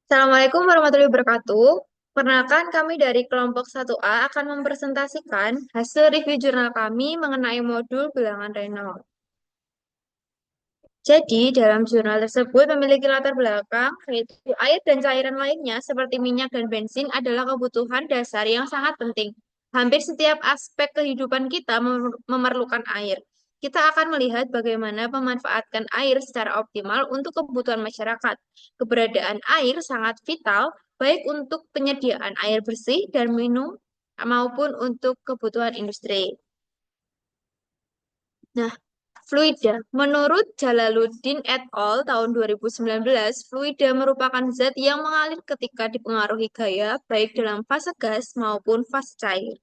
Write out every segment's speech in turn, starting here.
Assalamualaikum warahmatullahi wabarakatuh. Perkenalkan kami dari kelompok 1A akan mempresentasikan hasil review jurnal kami mengenai modul bilangan Reynolds. Jadi, dalam jurnal tersebut memiliki latar belakang, yaitu air dan cairan lainnya seperti minyak dan bensin adalah kebutuhan dasar yang sangat penting. Hampir setiap aspek kehidupan kita memerlukan air. Kita akan melihat bagaimana memanfaatkan air secara optimal untuk kebutuhan masyarakat. Keberadaan air sangat vital, baik untuk penyediaan air bersih dan minum maupun untuk kebutuhan industri. Nah, fluida. Menurut Jalaluddin et al. Tahun 2019, fluida merupakan zat yang mengalir ketika dipengaruhi gaya, baik dalam fase gas maupun fase cair.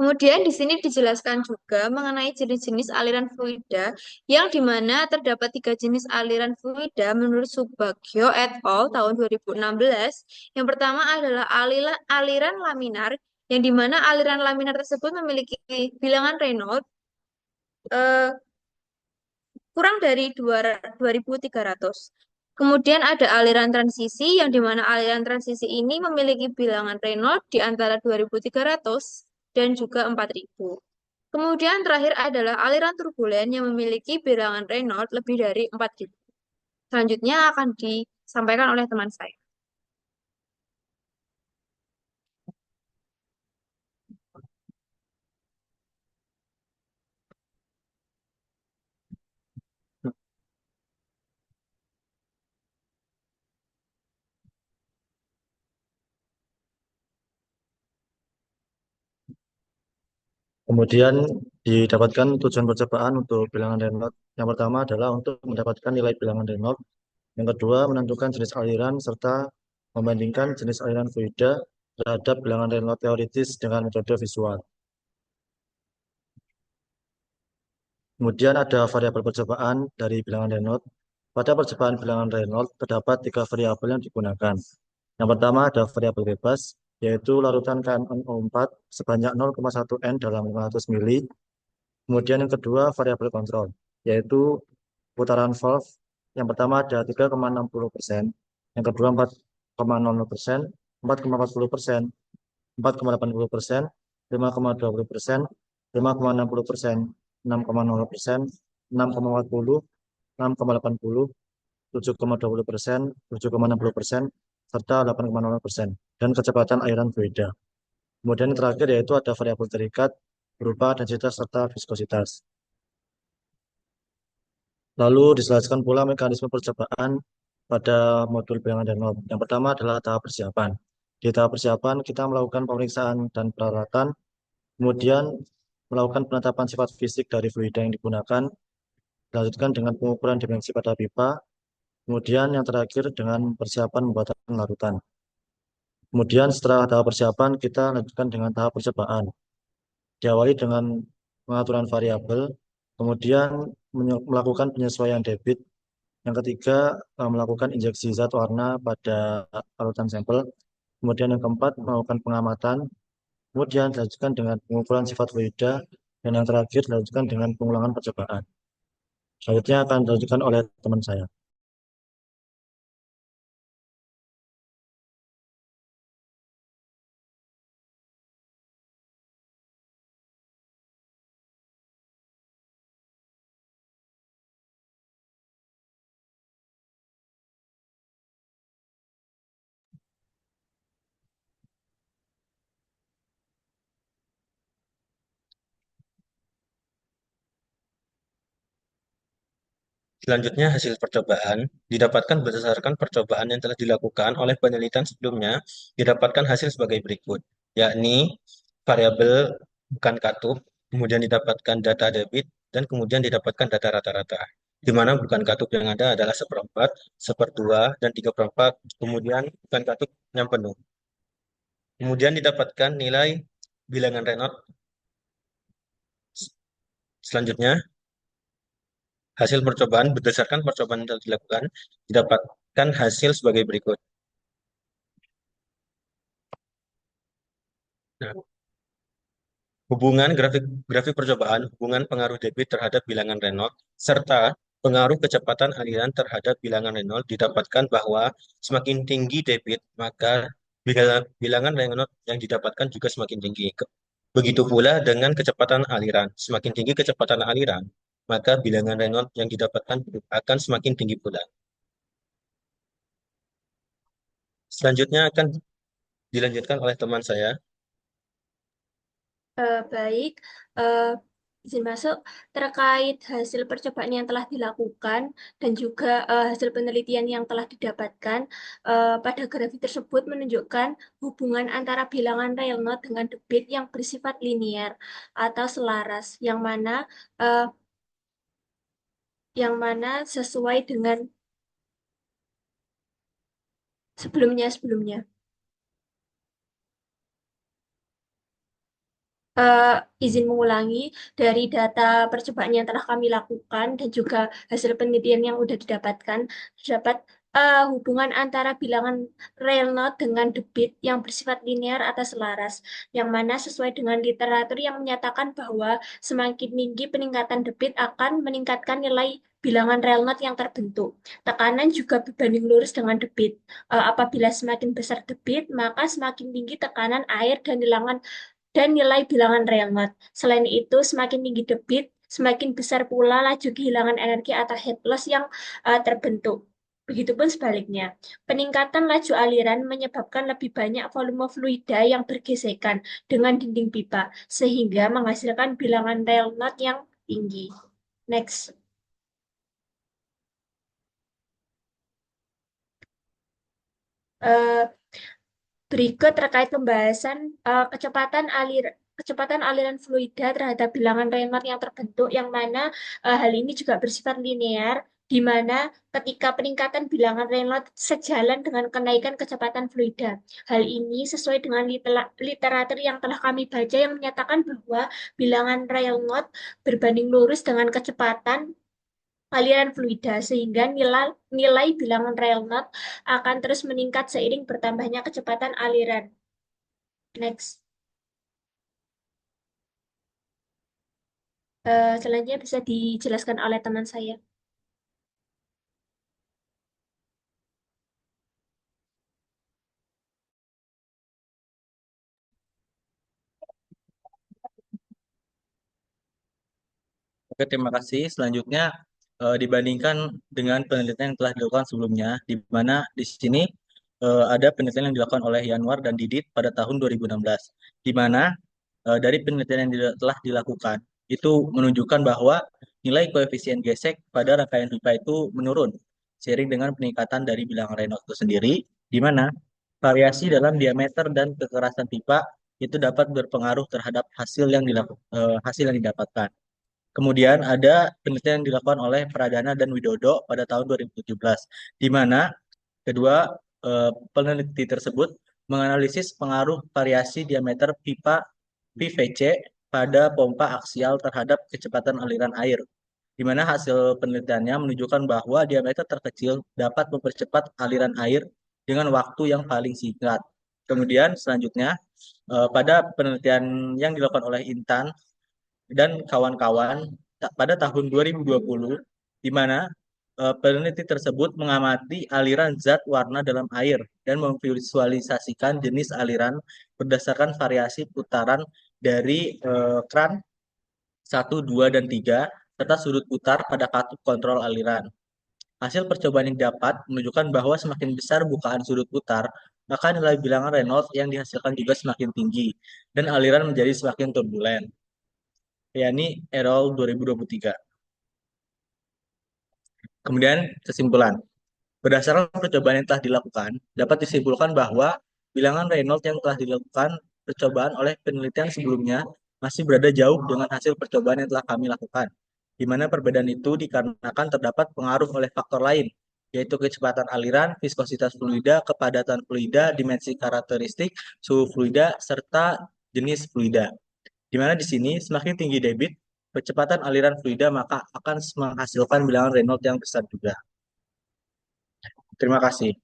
Kemudian di sini dijelaskan juga mengenai jenis-jenis aliran fluida, yang dimana terdapat tiga jenis aliran fluida menurut Subagio et al. Tahun 2016. Yang pertama adalah aliran laminar, yang dimana aliran laminar tersebut memiliki bilangan Reynolds eh, kurang dari 2300. Kemudian ada aliran transisi, yang dimana aliran transisi ini memiliki bilangan Reynolds di antara 2300 dan juga 4000. Kemudian terakhir adalah aliran turbulen yang memiliki bilangan Reynolds lebih dari 4000. Selanjutnya akan disampaikan oleh teman saya. Kemudian didapatkan tujuan percobaan untuk bilangan Reynolds. Yang pertama adalah untuk mendapatkan nilai bilangan Reynolds. Yang kedua, menentukan jenis aliran serta membandingkan jenis aliran fluida terhadap bilangan Reynolds teoritis dengan metode visual. Kemudian ada variabel percobaan dari bilangan Reynolds. Pada percobaan bilangan Reynolds terdapat tiga variabel yang digunakan. Yang pertama ada variabel bebas, yaitu larutan KNO4 sebanyak 0,1 N dalam 500 mili. Kemudian yang kedua variabel kontrol, yaitu putaran valve. Yang pertama ada 3,60%, yang kedua 4,00%, 4,40%, 4,80%, 5,20%, 5,60%, 6,0%, 6,40, 6,80, 7,20%, 7,60%, serta 8,0%, dan kecepatan aliran fluida. Kemudian yang terakhir yaitu ada variabel terikat berupa densitas serta viskositas. Lalu dijelaskan pula mekanisme percobaan pada modul bilangan dan norm. Yang pertama adalah tahap persiapan. Di tahap persiapan kita melakukan pemeriksaan dan peralatan, kemudian melakukan penetapan sifat fisik dari fluida yang digunakan, dilanjutkan dengan pengukuran dimensi pada pipa, kemudian yang terakhir dengan persiapan pembuatan larutan. Kemudian setelah tahap persiapan kita lanjutkan dengan tahap percobaan. Diawali dengan pengaturan variabel, kemudian melakukan penyesuaian debit. Yang ketiga, melakukan injeksi zat warna pada larutan sampel. Kemudian yang keempat, melakukan pengamatan. Kemudian dilanjutkan dengan pengukuran sifat fluida. Dan yang terakhir, dilanjutkan dengan pengulangan percobaan. Selanjutnya akan dilanjutkan oleh teman saya. Selanjutnya, hasil percobaan didapatkan berdasarkan percobaan yang telah dilakukan oleh penelitian sebelumnya, didapatkan hasil sebagai berikut, yakni variabel bukan katup, kemudian didapatkan data debit, dan kemudian didapatkan data rata-rata. Di mana bukan katup yang ada adalah seperempat, seperdua, dan tiga perempat, kemudian bukan katup yang penuh. Kemudian didapatkan nilai bilangan Reynolds. Selanjutnya, hasil percobaan berdasarkan percobaan yang telah dilakukan, didapatkan hasil sebagai berikut. Nah, hubungan grafik grafik percobaan, hubungan pengaruh debit terhadap bilangan Reynolds, serta Pengaruh kecepatan aliran terhadap bilangan Reynolds didapatkan bahwa semakin tinggi debit, maka bilangan Reynolds yang didapatkan juga semakin tinggi. Begitu pula dengan kecepatan aliran. Semakin tinggi kecepatan aliran, maka bilangan Reynolds yang didapatkan akan semakin tinggi pula. Selanjutnya akan dilanjutkan oleh teman saya. Baik, eh, izin masuk terkait hasil percobaan yang telah dilakukan dan juga hasil penelitian yang telah didapatkan. Pada grafik tersebut menunjukkan hubungan antara bilangan Reynolds dengan debit yang bersifat linear atau selaras, eh, yang mana sesuai dengan sebelumnya. eh, izin mengulangi dari data percobaan yang telah kami lakukan dan juga hasil penelitian yang sudah didapatkan, terdapat hubungan antara bilangan Reynolds dengan debit yang bersifat linear atau selaras, yang mana sesuai dengan literatur yang menyatakan bahwa semakin tinggi peningkatan debit akan meningkatkan nilai bilangan Reynolds yang terbentuk. Tekanan juga berbanding lurus dengan debit. Apabila semakin besar debit, maka semakin tinggi tekanan air dan nilai bilangan Reynolds. Selain itu, semakin tinggi debit, semakin besar pula laju kehilangan energi atau head loss yang terbentuk. Begitupun sebaliknya, peningkatan laju aliran menyebabkan lebih banyak volume fluida yang bergesekan dengan dinding pipa, sehingga menghasilkan bilangan Reynolds yang tinggi. Next. Eh, Berikut terkait pembahasan kecepatan aliran fluida terhadap bilangan Reynolds yang terbentuk, yang mana hal ini juga bersifat linear, di mana ketika peningkatan bilangan Reynolds sejalan dengan kenaikan kecepatan fluida. Hal ini sesuai dengan literatur yang telah kami baca yang menyatakan bahwa bilangan Reynolds berbanding lurus dengan kecepatan aliran fluida, sehingga nilai bilangan Reynolds akan terus meningkat seiring bertambahnya kecepatan aliran. Next. Selanjutnya bisa dijelaskan oleh teman saya. Oke, terima kasih. Selanjutnya, dibandingkan dengan penelitian yang telah dilakukan sebelumnya, di mana di sini ada penelitian yang dilakukan oleh Yanwar dan Didit pada tahun 2016, di mana dari penelitian yang telah dilakukan itu menunjukkan bahwa nilai koefisien gesek pada rangkaian pipa itu menurun seiring dengan peningkatan dari bilangan Reynolds itu sendiri, di mana variasi dalam diameter dan kekerasan pipa itu dapat berpengaruh terhadap hasil yang didapatkan. Kemudian ada penelitian yang dilakukan oleh Pradana dan Widodo pada tahun 2017, di mana kedua peneliti tersebut menganalisis pengaruh variasi diameter pipa PVC pada pompa aksial terhadap kecepatan aliran air, di mana hasil penelitiannya menunjukkan bahwa diameter terkecil dapat mempercepat aliran air dengan waktu yang paling singkat. Kemudian selanjutnya, pada penelitian yang dilakukan oleh Intan dan kawan-kawan pada tahun 2020, di mana peneliti tersebut mengamati aliran zat warna dalam air dan memvisualisasikan jenis aliran berdasarkan variasi putaran dari kran 1, 2, dan 3 serta sudut putar pada katup kontrol aliran. Hasil percobaan yang dapat menunjukkan bahwa semakin besar bukaan sudut putar, maka nilai bilangan Reynolds yang dihasilkan juga semakin tinggi dan aliran menjadi semakin turbulen, yakni Errol 2023. Kemudian kesimpulan. Berdasarkan percobaan yang telah dilakukan, dapat disimpulkan bahwa bilangan Reynolds yang telah dilakukan percobaan oleh penelitian sebelumnya masih berada jauh dengan hasil percobaan yang telah kami lakukan, di mana perbedaan itu dikarenakan terdapat pengaruh oleh faktor lain, yaitu kecepatan aliran, viskositas fluida, kepadatan fluida, dimensi karakteristik, suhu fluida, serta jenis fluida. Di mana di sini semakin tinggi debit, kecepatan aliran fluida maka akan menghasilkan bilangan Reynolds yang besar juga. Terima kasih.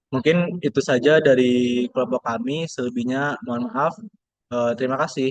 Mungkin itu saja dari kelompok kami. Selebihnya mohon maaf. Terima kasih.